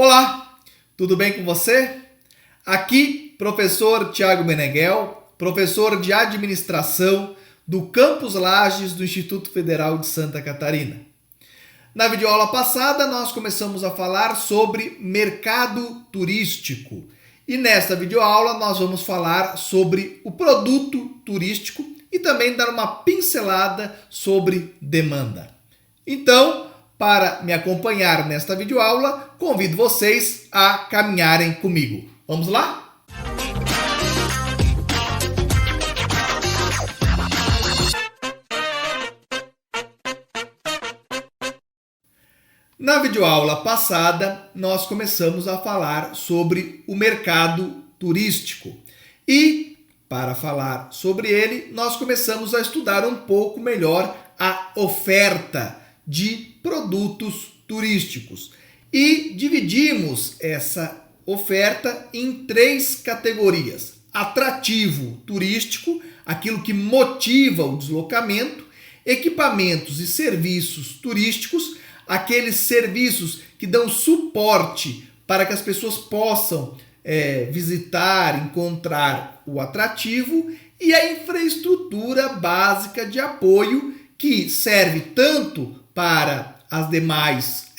Olá, tudo bem com você? Aqui, professor Tiago Meneghel, professor de administração do Campus Lages do Instituto Federal de Santa Catarina. Na videoaula passada, nós começamos a falar sobre mercado turístico. E nesta videoaula, nós vamos falar sobre o produto turístico e também dar uma pincelada sobre demanda. Então, para me acompanhar nesta videoaula, convido vocês a caminharem comigo. Vamos lá? Na videoaula passada, nós começamos a falar sobre o mercado turístico. E, para falar sobre ele, nós começamos a estudar um pouco melhor a oferta de produtos turísticos. E dividimos essa oferta em três categorias: atrativo turístico, aquilo que motiva o deslocamento; equipamentos e serviços turísticos, aqueles serviços que dão suporte para que as pessoas possam visitar, encontrar o atrativo; e a infraestrutura básica de apoio, que serve tanto para as demais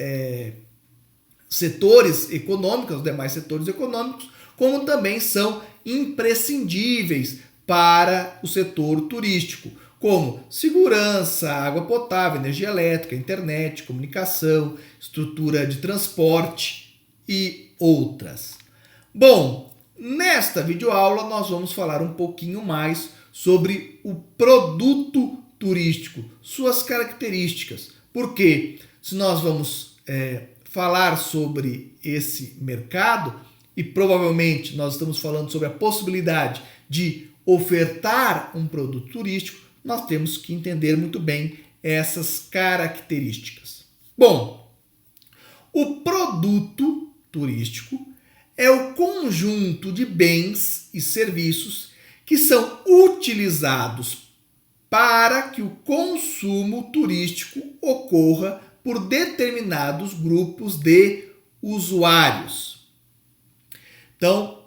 setores econômicos, como também são imprescindíveis para o setor turístico, como segurança, água potável, energia elétrica, internet, comunicação, estrutura de transporte e outras. Bom, nesta videoaula nós vamos falar um pouquinho mais sobre o produto turístico, suas características. Porque se nós vamos falar sobre esse mercado, e provavelmente nós estamos falando sobre a possibilidade de ofertar um produto turístico, nós temos que entender muito bem essas características. Bom, o produto turístico é o conjunto de bens e serviços que são utilizados para que o consumo turístico ocorra por determinados grupos de usuários. Então,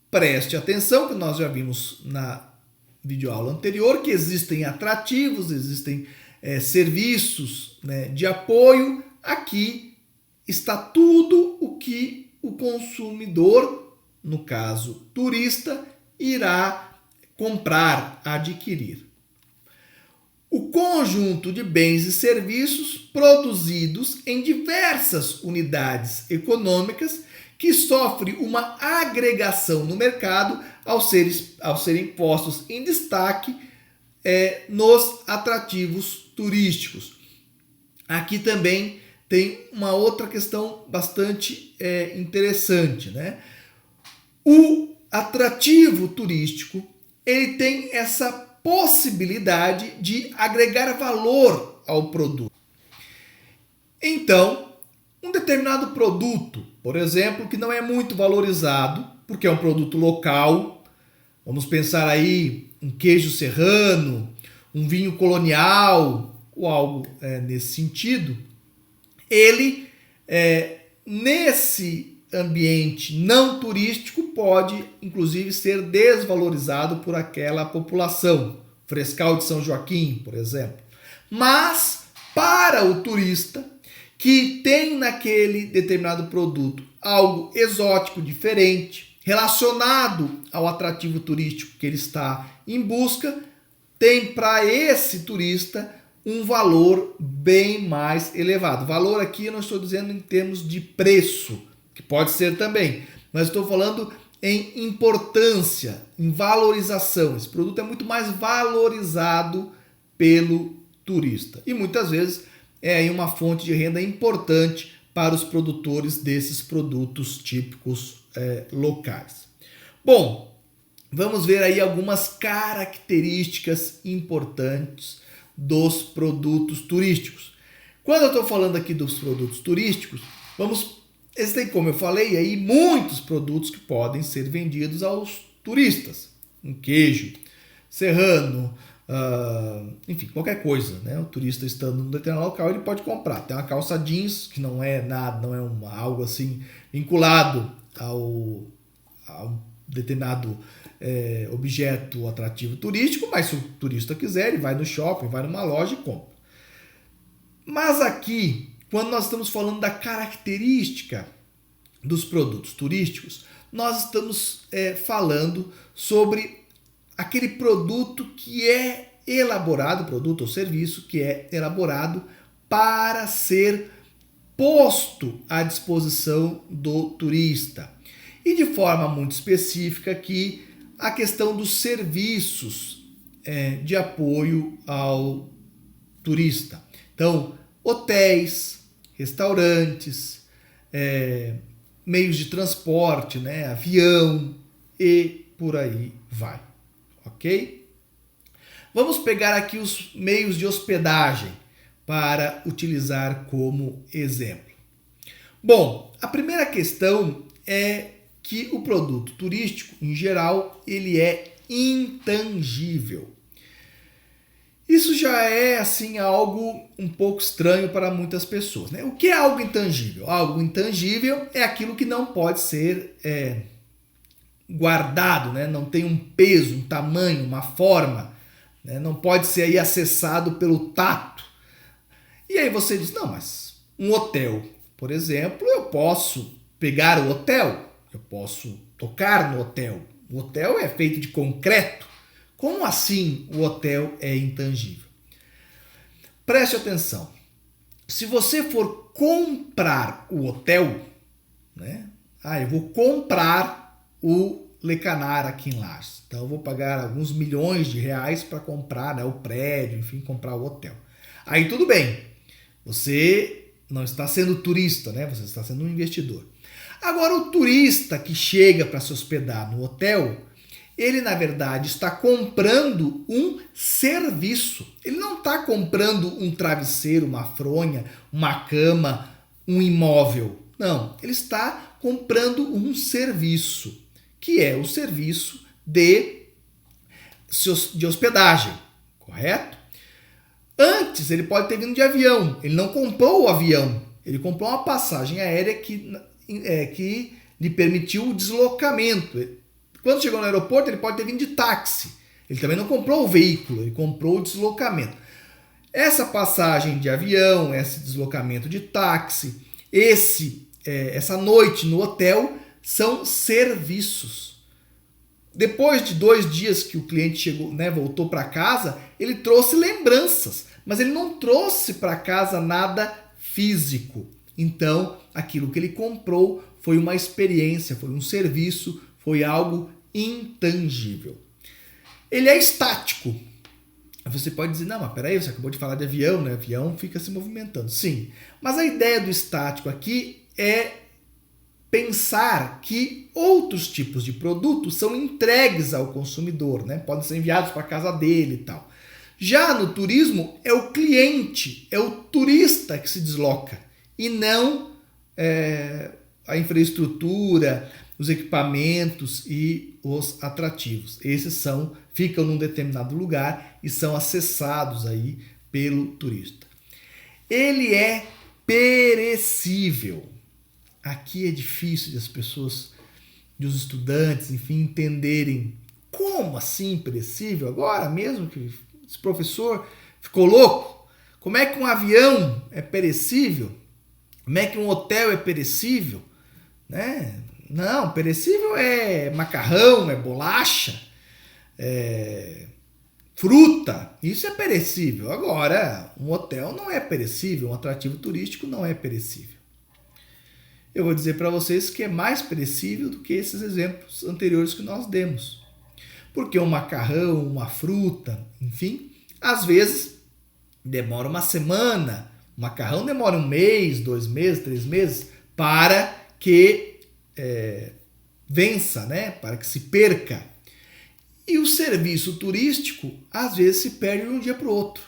preste atenção, que nós já vimos na videoaula anterior que existem atrativos, existem serviços, de apoio. Aqui está tudo o que o consumidor, no caso turista, irá comprar, adquirir. O conjunto de bens e serviços produzidos em diversas unidades econômicas que sofre uma agregação no mercado ao serem postos em destaque nos atrativos turísticos. Aqui também tem uma outra questão bastante interessante, né? O atrativo turístico, ele tem essa possibilidade de agregar valor ao produto. Então, um determinado produto, por exemplo, que não é muito valorizado, porque é um produto local, vamos pensar aí um queijo serrano, um vinho colonial, ou algo nesse sentido, ele, nesse ambiente não turístico, pode inclusive ser desvalorizado por aquela população. Frescal de São Joaquim, por exemplo. Mas para o turista que tem naquele determinado produto algo exótico, diferente, relacionado ao atrativo turístico que ele está em busca, tem para esse turista um valor bem mais elevado. Valor aqui eu não estou dizendo em termos de preço, que pode ser também, mas estou falando em importância, em valorização. Esse produto é muito mais valorizado pelo turista e muitas vezes é aí uma fonte de renda importante para os produtores desses produtos típicos locais. Bom, vamos ver aí algumas características importantes dos produtos turísticos. Quando eu estou falando aqui dos produtos turísticos, existem, como eu falei, aí muitos produtos que podem ser vendidos aos turistas. Um queijo serrano, enfim, qualquer coisa, né? O turista estando num determinado local, ele pode comprar. Tem uma calça jeans, que não é nada, não é algo assim vinculado ao determinado objeto atrativo turístico, mas se o turista quiser, ele vai no shopping, vai numa loja e compra. Mas aqui, quando nós estamos falando da característica dos produtos turísticos, nós estamos falando sobre aquele produto que é elaborado, produto ou serviço que é elaborado para ser posto à disposição do turista. E de forma muito específica aqui, a questão dos serviços de apoio ao turista. Então, hotéis, restaurantes, meios de transporte, né, avião e por aí vai, ok? Vamos pegar aqui os meios de hospedagem para utilizar como exemplo. Bom, a primeira questão é que o produto turístico, em geral, ele é intangível. Isso já é assim algo um pouco estranho para muitas pessoas, né? O que é algo intangível? Algo intangível é aquilo que não pode ser guardado, né? Não tem um peso, um tamanho, uma forma, né? Não pode ser aí acessado pelo tato. E aí você diz, não, mas um hotel, por exemplo, eu posso pegar o hotel, eu posso tocar no hotel. O hotel é feito de concreto. Como assim o hotel é intangível? Preste atenção. Se você for comprar o hotel, né? Eu vou comprar o Le Canard aqui em Lages. Então eu vou pagar alguns milhões de reais para comprar, né, o prédio, enfim, comprar o hotel. Aí tudo bem. Você não está sendo turista, né? Você está sendo um investidor. Agora o turista que chega para se hospedar no hotel, ele, na verdade, está comprando um serviço. Ele não está comprando um travesseiro, uma fronha, uma cama, um imóvel. Não, ele está comprando um serviço, que é o serviço de hospedagem, correto? Antes, ele pode ter vindo de avião. Ele não comprou o avião. Ele comprou uma passagem aérea que lhe permitiu o deslocamento. Quando chegou no aeroporto, ele pode ter vindo de táxi. Ele também não comprou o veículo, ele comprou o deslocamento. Essa passagem de avião, esse deslocamento de táxi, essa noite no hotel, são serviços. Depois de 2 dias que o cliente chegou, né, voltou para casa, ele trouxe lembranças, mas ele não trouxe para casa nada físico. Então, aquilo que ele comprou foi uma experiência, foi um serviço, foi algo intangível. Ele é estático. Você pode dizer, não, mas peraí, você acabou de falar de avião, né? Avião fica se movimentando. Sim, mas a ideia do estático aqui é pensar que outros tipos de produtos são entregues ao consumidor, né? Podem ser enviados para a casa dele e tal. Já no turismo, é o cliente, é o turista que se desloca e não a infraestrutura, os equipamentos e os atrativos. Esses ficam num determinado lugar e são acessados aí pelo turista. Ele é perecível. Aqui é difícil de as pessoas, de os estudantes, enfim, entenderem como assim perecível. Agora mesmo que esse professor ficou louco. Como é que um avião é perecível? Como é que um hotel é perecível? Né? Não, perecível é macarrão, é bolacha, é fruta. Isso é perecível. Agora, um hotel não é perecível, um atrativo turístico não é perecível. Eu vou dizer para vocês que é mais perecível do que esses exemplos anteriores que nós demos. Porque um macarrão, uma fruta, enfim, às vezes demora uma semana, o macarrão demora 1 mês, 2 meses, 3 meses para que vença, né? Para que se perca. E o serviço turístico às vezes se perde de um dia para o outro.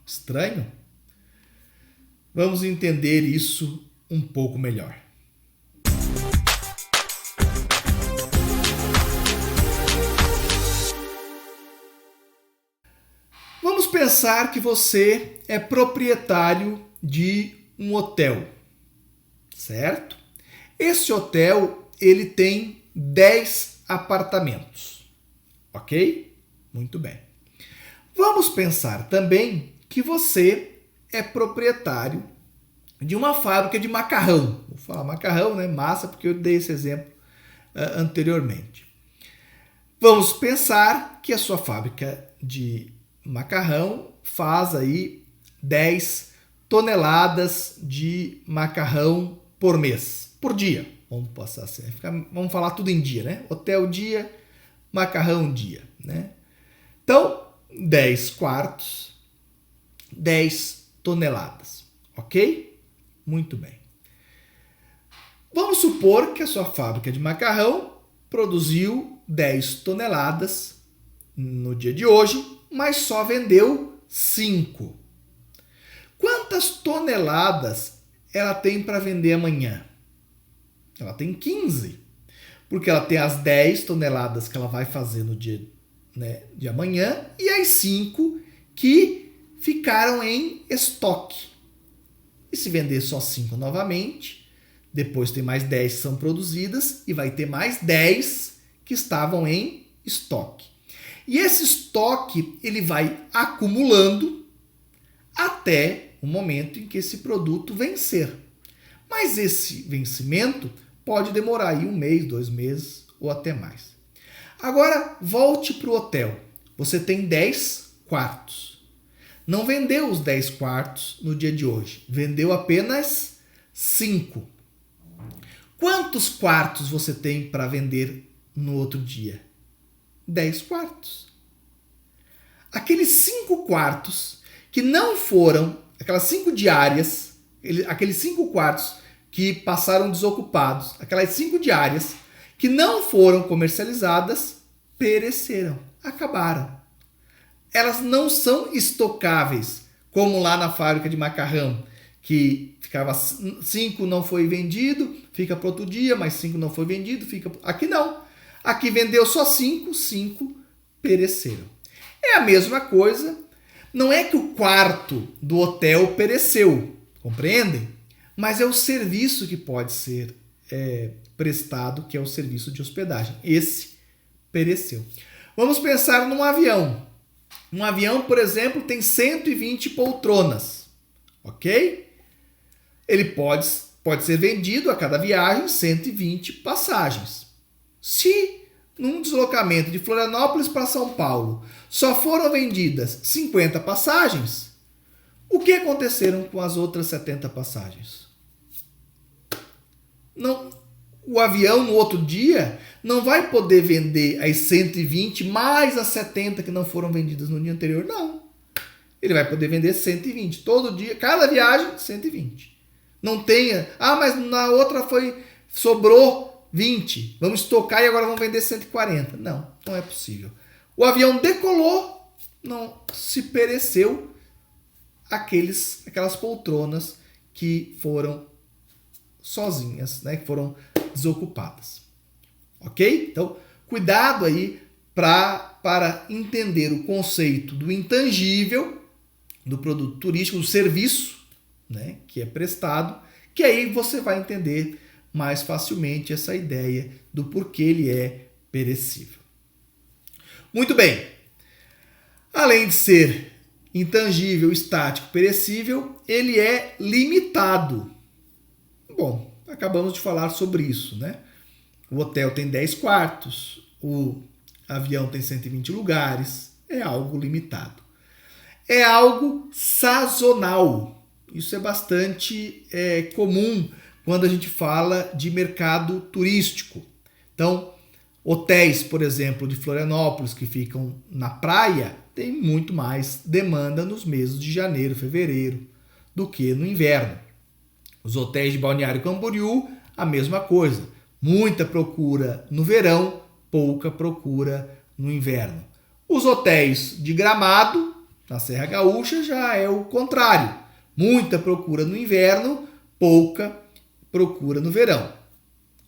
Estranho? Vamos entender isso um pouco melhor. Vamos pensar que você é proprietário de um hotel, certo? Esse hotel, ele tem 10 apartamentos, ok? Muito bem. Vamos pensar também que você é proprietário de uma fábrica de macarrão. Vou falar macarrão, né? Massa, porque eu dei esse exemplo anteriormente. Vamos pensar que a sua fábrica de macarrão faz aí 10 toneladas de macarrão por mês, por dia. Vamos passar assim, vamos falar tudo em dia, né? Hotel dia, macarrão dia, né? Então, 10 quartos, 10 toneladas, ok? Muito bem. Vamos supor que a sua fábrica de macarrão produziu 10 toneladas no dia de hoje, mas só vendeu 5. Quantas toneladas ela tem para vender amanhã? Ela tem 15, porque ela tem as 10 toneladas que ela vai fazer no dia, né, de amanhã e as 5 que ficaram em estoque. E se vender só 5 novamente, depois tem mais 10 que são produzidas e vai ter mais 10 que estavam em estoque. E esse estoque ele vai acumulando até o momento em que esse produto vencer. Mas esse vencimento pode demorar aí 1 mês, 2 meses ou até mais. Agora volte para o hotel. Você tem 10 quartos. Não vendeu os 10 quartos no dia de hoje. Vendeu apenas 5. Quantos quartos você tem para vender no outro dia? 10 quartos. Aqueles 5 quartos que não foram, aquelas 5 diárias, aqueles 5 quartos que passaram desocupados, aquelas 5 diárias que não foram comercializadas, pereceram, acabaram. Elas não são estocáveis, como lá na fábrica de macarrão, que ficava 5 não foi vendido, fica para outro dia, mas 5 não foi vendido, fica... Aqui não. Aqui vendeu só 5, 5 pereceram. É a mesma coisa, não é que o quarto do hotel pereceu, compreendem? Mas é o serviço que pode ser prestado, que é o serviço de hospedagem. Esse pereceu. Vamos pensar num avião. Um avião, por exemplo, tem 120 poltronas, ok? Ele pode ser vendido a cada viagem 120 passagens. Se num deslocamento de Florianópolis para São Paulo só foram vendidas 50 passagens, o que aconteceram com as outras 70 passagens? Não, o avião no outro dia não vai poder vender as 120 mais as 70 que não foram vendidas no dia anterior, não. Ele vai poder vender 120 todo dia, cada viagem 120. Não tenha, mas na outra sobrou 20, vamos estocar e agora vamos vender 140. Não, não é possível. O avião decolou, não se pereceu aquelas poltronas que foram sozinhas, né, que foram desocupadas. Ok? Então, cuidado aí para entender o conceito do intangível, do produto turístico, do serviço, né, que é prestado, que aí você vai entender mais facilmente essa ideia do porquê ele é perecível. Muito bem. Além de ser intangível, estático, perecível, ele é limitado. Bom, acabamos de falar sobre isso, né? O hotel tem 10 quartos, o avião tem 120 lugares, é algo limitado. É algo sazonal. Isso é bastante comum quando a gente fala de mercado turístico. Então, hotéis, por exemplo, de Florianópolis, que ficam na praia, tem muito mais demanda nos meses de janeiro, fevereiro, do que no inverno. Os hotéis de Balneário Camboriú, a mesma coisa. Muita procura no verão, pouca procura no inverno. Os hotéis de Gramado, na Serra Gaúcha, já é o contrário. Muita procura no inverno, pouca procura no verão.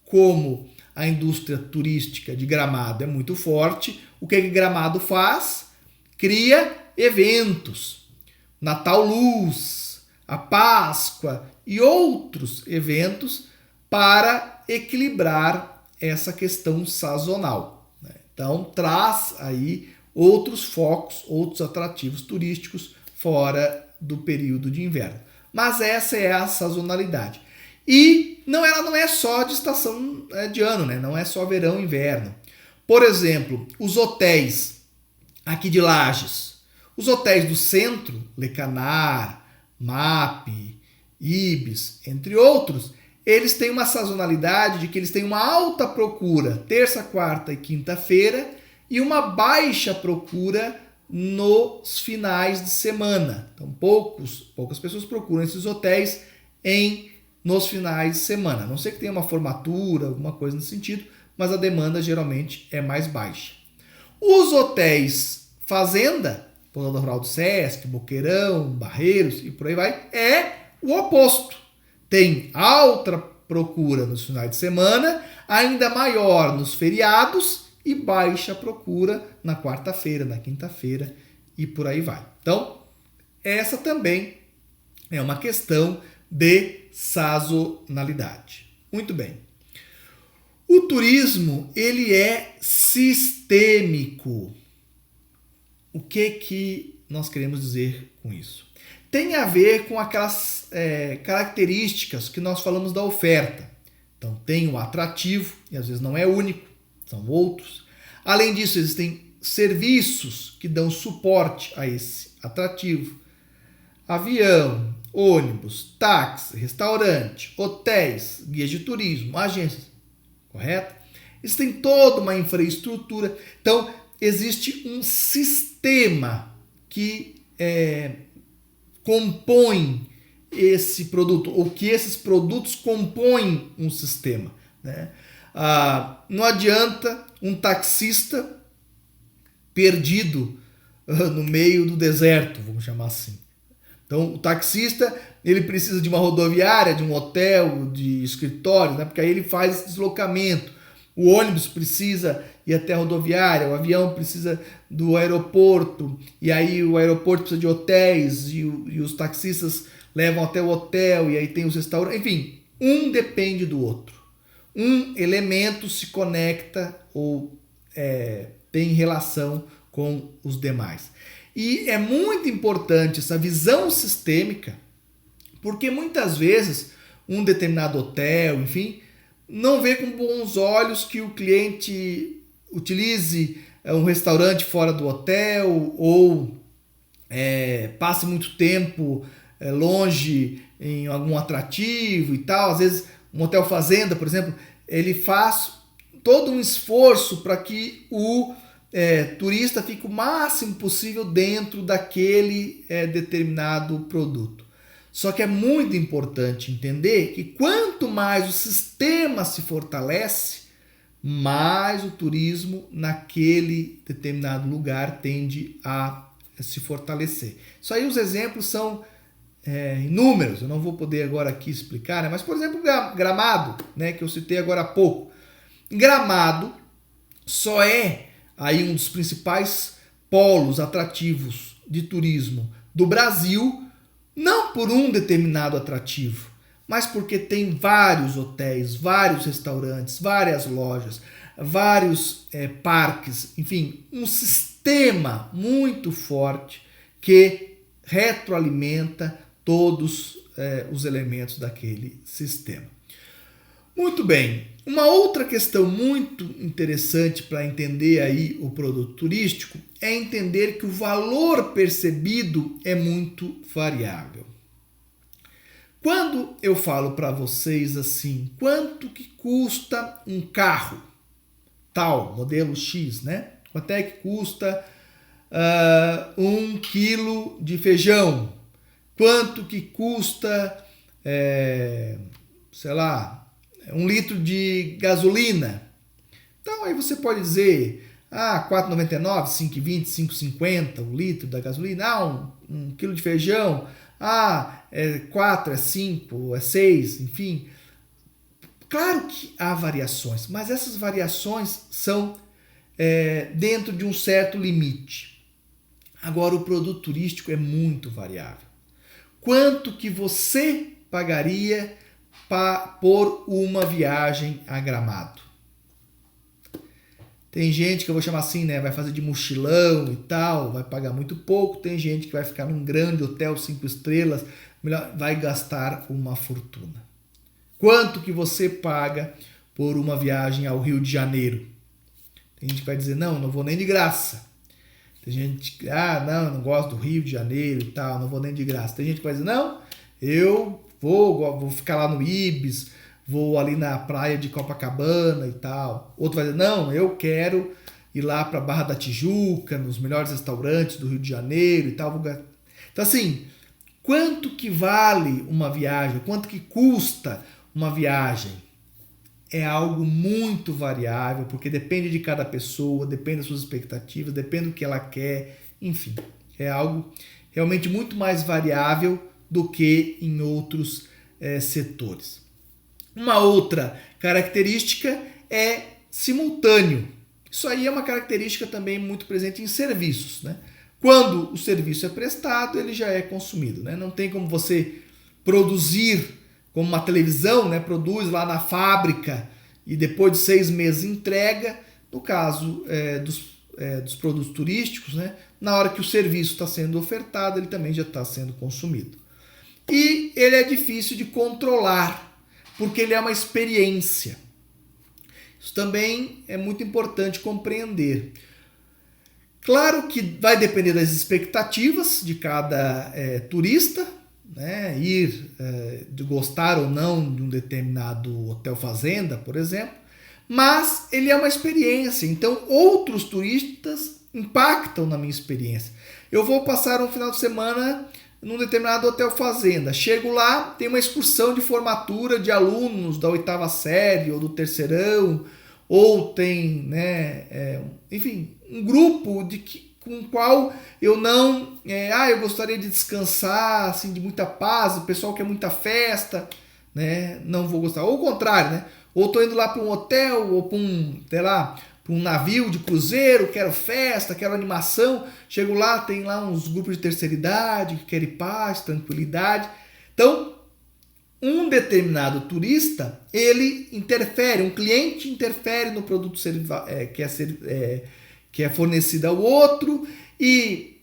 Como a indústria turística de Gramado é muito forte, o que Gramado faz? Cria eventos, Natal Luz, a Páscoa e outros eventos para equilibrar essa questão sazonal, né? Então traz aí outros focos, outros atrativos turísticos fora do período de inverno. Mas essa é a sazonalidade. E ela não é só de estação de ano, né? Não é só verão e inverno. Por exemplo, os hotéis aqui de Lages, os hotéis do centro, Le Canard, MAP, Ibis, entre outros, eles têm uma sazonalidade de que eles têm uma alta procura terça, quarta e quinta-feira e uma baixa procura nos finais de semana. Então, poucas pessoas procuram esses hotéis nos finais de semana. A não sei que tenha uma formatura, alguma coisa nesse sentido, mas a demanda geralmente é mais baixa. Os hotéis fazenda, Pousada Rural do Sesc, Boqueirão, Barreiros e por aí vai, é o oposto. Tem alta procura nos finais de semana, ainda maior nos feriados e baixa procura na quarta-feira, na quinta-feira e por aí vai. Então, essa também é uma questão de sazonalidade. Muito bem. O turismo, ele é sistêmico. O que nós queremos dizer com isso? Tem a ver com aquelas características que nós falamos da oferta. Então, tem o atrativo, e às vezes não é único, são outros. Além disso, existem serviços que dão suporte a esse atrativo. Avião, ônibus, táxi, restaurante, hotéis, guias de turismo, agências, correto? Existem toda uma infraestrutura. Então, existe um sistema que compõe esse produto, ou que esses produtos compõem um sistema, né? Não adianta um taxista perdido no meio do deserto, vamos chamar assim. Então, o taxista, ele precisa de uma rodoviária, de um hotel, de escritório, né? Porque aí ele faz esse deslocamento. O ônibus precisa ir até a rodoviária, o avião precisa do aeroporto, e aí o aeroporto precisa de hotéis, e os taxistas levam até o hotel, e aí tem os restaurantes. Enfim, um depende do outro. Um elemento se conecta ou tem relação com os demais. E é muito importante essa visão sistêmica, porque muitas vezes um determinado hotel, enfim, não vê com bons olhos que o cliente utilize um restaurante fora do hotel ou passe muito tempo longe em algum atrativo e tal. Às vezes um hotel fazenda, por exemplo, ele faz todo um esforço para que o turista fique o máximo possível dentro daquele determinado produto. Só que é muito importante entender que quanto mais o sistema se fortalece, mais o turismo naquele determinado lugar tende a se fortalecer. Isso aí os exemplos são inúmeros, eu não vou poder agora aqui explicar, né? Mas por exemplo Gramado, né, que eu citei agora há pouco. Gramado só é aí um dos principais polos atrativos de turismo do Brasil, não por um determinado atrativo, mas porque tem vários hotéis, vários restaurantes, várias lojas, vários parques, enfim, um sistema muito forte que retroalimenta todos os elementos daquele sistema. Muito bem, uma outra questão muito interessante para entender aí o produto turístico é entender que o valor percebido é muito variável. Quando eu falo para vocês assim, quanto que custa um carro tal, modelo X, né? Quanto é que custa 1 quilo de feijão? Quanto que custa, sei lá, 1 litro de gasolina? Então aí você pode dizer, R$ 4,99, R$ 5,20, R$ 5,50 o litro da gasolina. Um quilo de feijão, é 4, é 5, é 6, enfim. Claro que há variações, mas essas variações são dentro de um certo limite. Agora, o produto turístico é muito variável. Quanto que você pagaria por uma viagem a Gramado? Tem gente que eu vou chamar assim, né? Vai fazer de mochilão e tal, vai pagar muito pouco. Tem gente que vai ficar num grande hotel 5 estrelas, vai gastar uma fortuna. Quanto que você paga por uma viagem ao Rio de Janeiro? Tem gente que vai dizer, não vou nem de graça. Tem gente que, não gosto do Rio de Janeiro e tal, não vou nem de graça. Tem gente que vai dizer, não, eu vou ficar lá no Ibis, vou ali na praia de Copacabana e tal. Outro vai dizer, não, eu quero ir lá para Barra da Tijuca, nos melhores restaurantes do Rio de Janeiro e tal. Então assim, quanto que vale uma viagem? Quanto que custa uma viagem? É algo muito variável, porque depende de cada pessoa, depende das suas expectativas, depende do que ela quer, enfim. É algo realmente muito mais variável do que em outros setores. Uma outra característica é simultâneo. Isso aí é uma característica também muito presente em serviços, né? Quando o serviço é prestado, ele já é consumido, né? Não tem como você produzir como uma televisão, né? Produz lá na fábrica e depois de 6 meses entrega. No caso dos produtos turísticos, né? Na hora que o serviço está sendo ofertado, ele também já está sendo consumido. E ele é difícil de controlar, porque ele é uma experiência. Isso também é muito importante compreender. Claro que vai depender das expectativas de cada turista, né? De gostar ou não de um determinado hotel fazenda, por exemplo, mas ele é uma experiência, então outros turistas impactam na minha experiência. Eu vou passar um final de semana num determinado hotel fazenda, chego lá, tem uma excursão de formatura de alunos da 8ª série ou do terceirão, ou tem, né, enfim, um grupo com o qual eu não... eu gostaria de descansar, assim, de muita paz, o pessoal quer muita festa, né, não vou gostar. Ou o contrário, né? Ou estou indo lá para um hotel, ou para um navio de cruzeiro, quero festa, quero animação. Chego lá, tem lá uns grupos de terceira idade que querem paz, tranquilidade. Então, um determinado turista, ele interfere, um cliente interfere no produto que é fornecido ao outro, e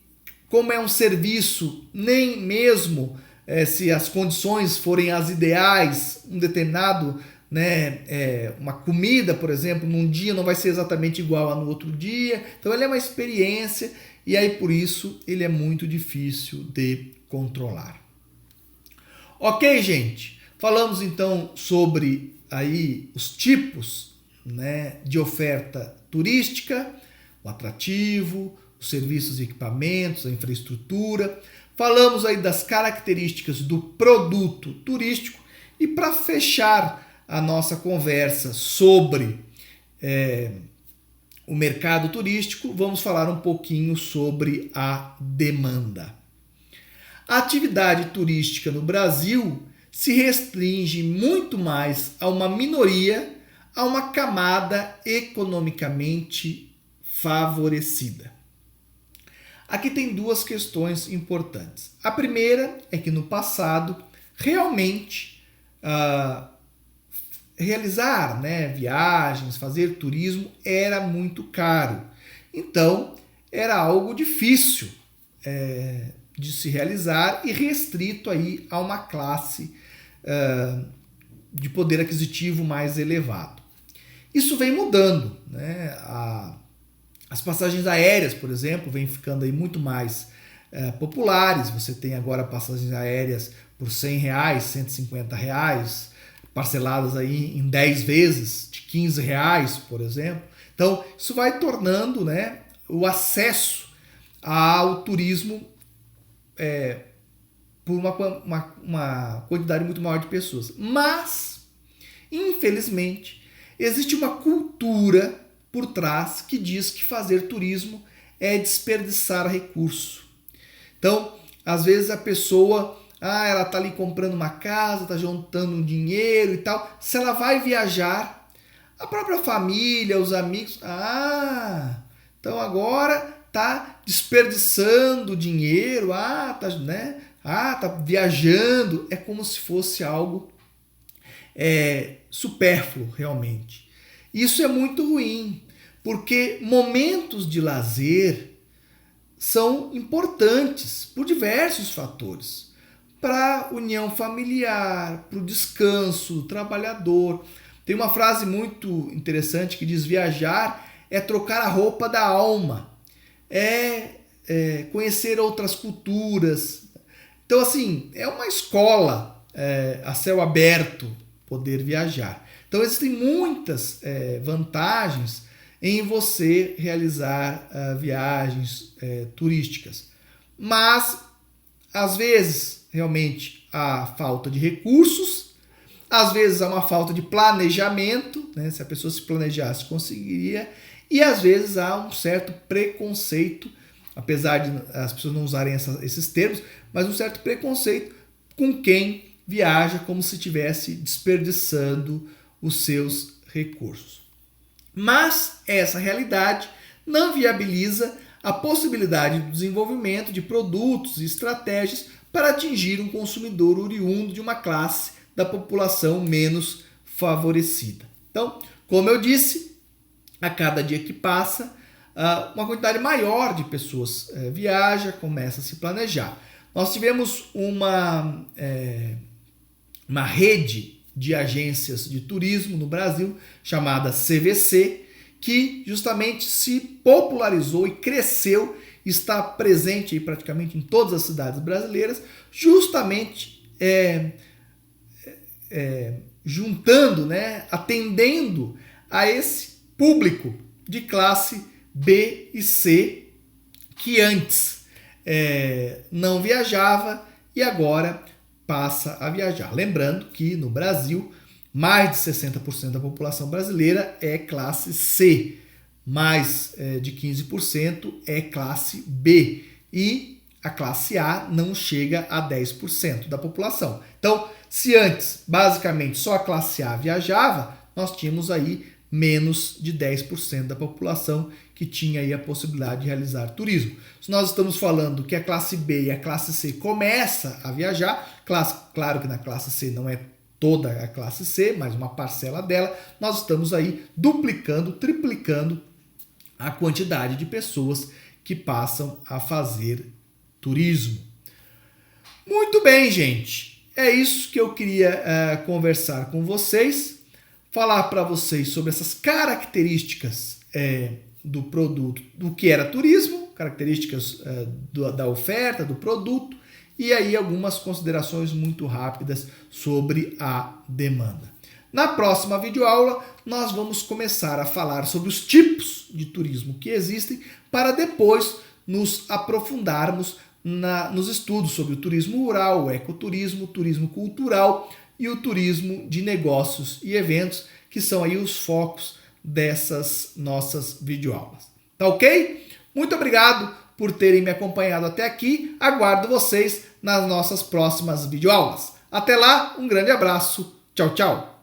como é um serviço, nem mesmo se as condições forem as ideais, um determinado, né, uma comida, por exemplo, num dia não vai ser exatamente igual a no outro dia. Então ele é uma experiência e aí por isso ele é muito difícil de controlar. Ok, gente? Falamos então sobre aí os tipos, né, de oferta turística, o atrativo, os serviços e equipamentos, a infraestrutura. Falamos aí das características do produto turístico e para fechar a nossa conversa sobre o mercado turístico, vamos falar um pouquinho sobre a demanda. A atividade turística no Brasil se restringe muito mais a uma minoria, a uma camada economicamente favorecida. Aqui tem duas questões importantes. A primeira é que no passado, realmente, realizar, né, viagens, fazer turismo era muito caro. Então, era algo difícil de se realizar e restrito aí a uma classe de poder aquisitivo mais elevado. Isso vem mudando, né? As passagens aéreas, por exemplo, vêm ficando aí muito mais populares. Você tem agora passagens aéreas por R$100, R$150, parceladas aí em 10 vezes, de R$15, por exemplo. Então, isso vai tornando, né, o acesso ao turismo por uma quantidade muito maior de pessoas. Mas, infelizmente, existe uma cultura por trás que diz que fazer turismo é desperdiçar recurso. Então, às vezes a pessoa, ela está ali comprando uma casa, está juntando um dinheiro e tal. Se ela vai viajar, a própria família, os amigos, então agora está desperdiçando dinheiro, tá viajando, é como se fosse algo supérfluo realmente. Isso é muito ruim, porque momentos de lazer são importantes por diversos fatores. Para a união familiar, para o descanso do trabalhador. Tem uma frase muito interessante que diz: viajar é trocar a roupa da alma, conhecer outras culturas. Então, assim, é uma escola a céu aberto poder viajar. Então, existem muitas vantagens em você realizar viagens turísticas. Mas, às vezes, realmente, há falta de recursos, às vezes há uma falta de planejamento, né? Se a pessoa se planejasse, conseguiria, e às vezes há um certo preconceito, apesar de as pessoas não usarem esses termos, mas um certo preconceito com quem viaja como se estivesse desperdiçando os seus recursos. Mas essa realidade não viabiliza a possibilidade do desenvolvimento de produtos e estratégias para atingir um consumidor oriundo de uma classe da população menos favorecida. Então, como eu disse, a cada dia que passa, uma quantidade maior de pessoas viaja, começa a se planejar. Nós tivemos uma rede de agências de turismo no Brasil, chamada CVC, que justamente se popularizou e cresceu, está presente aí praticamente em todas as cidades brasileiras, justamente juntando, atendendo a esse público de classe B e C, que antes não viajava e agora passa a viajar. Lembrando que no Brasil, mais de 60% da população brasileira é classe C, mais de 15% é classe B e a classe A não chega a 10% da população. Então, se antes basicamente só a classe A viajava, nós tínhamos aí menos de 10% da população que tinha aí a possibilidade de realizar turismo. Se nós estamos falando que a classe B e a classe C começa a viajar, claro que na classe C não é toda a classe C, mas uma parcela dela, nós estamos aí duplicando, triplicando a quantidade de pessoas que passam a fazer turismo. Muito bem, gente. É isso que eu queria conversar com vocês, falar para vocês sobre essas características do produto, do que era turismo, características da oferta, do produto, e aí algumas considerações muito rápidas sobre a demanda. Na próxima videoaula, nós vamos começar a falar sobre os tipos de turismo que existem, para depois nos aprofundarmos nos estudos sobre o turismo rural, o ecoturismo, o turismo cultural e o turismo de negócios e eventos, que são aí os focos dessas nossas videoaulas. Tá ok? Muito obrigado por terem me acompanhado até aqui. Aguardo vocês nas nossas próximas videoaulas. Até lá, um grande abraço. Tchau, tchau.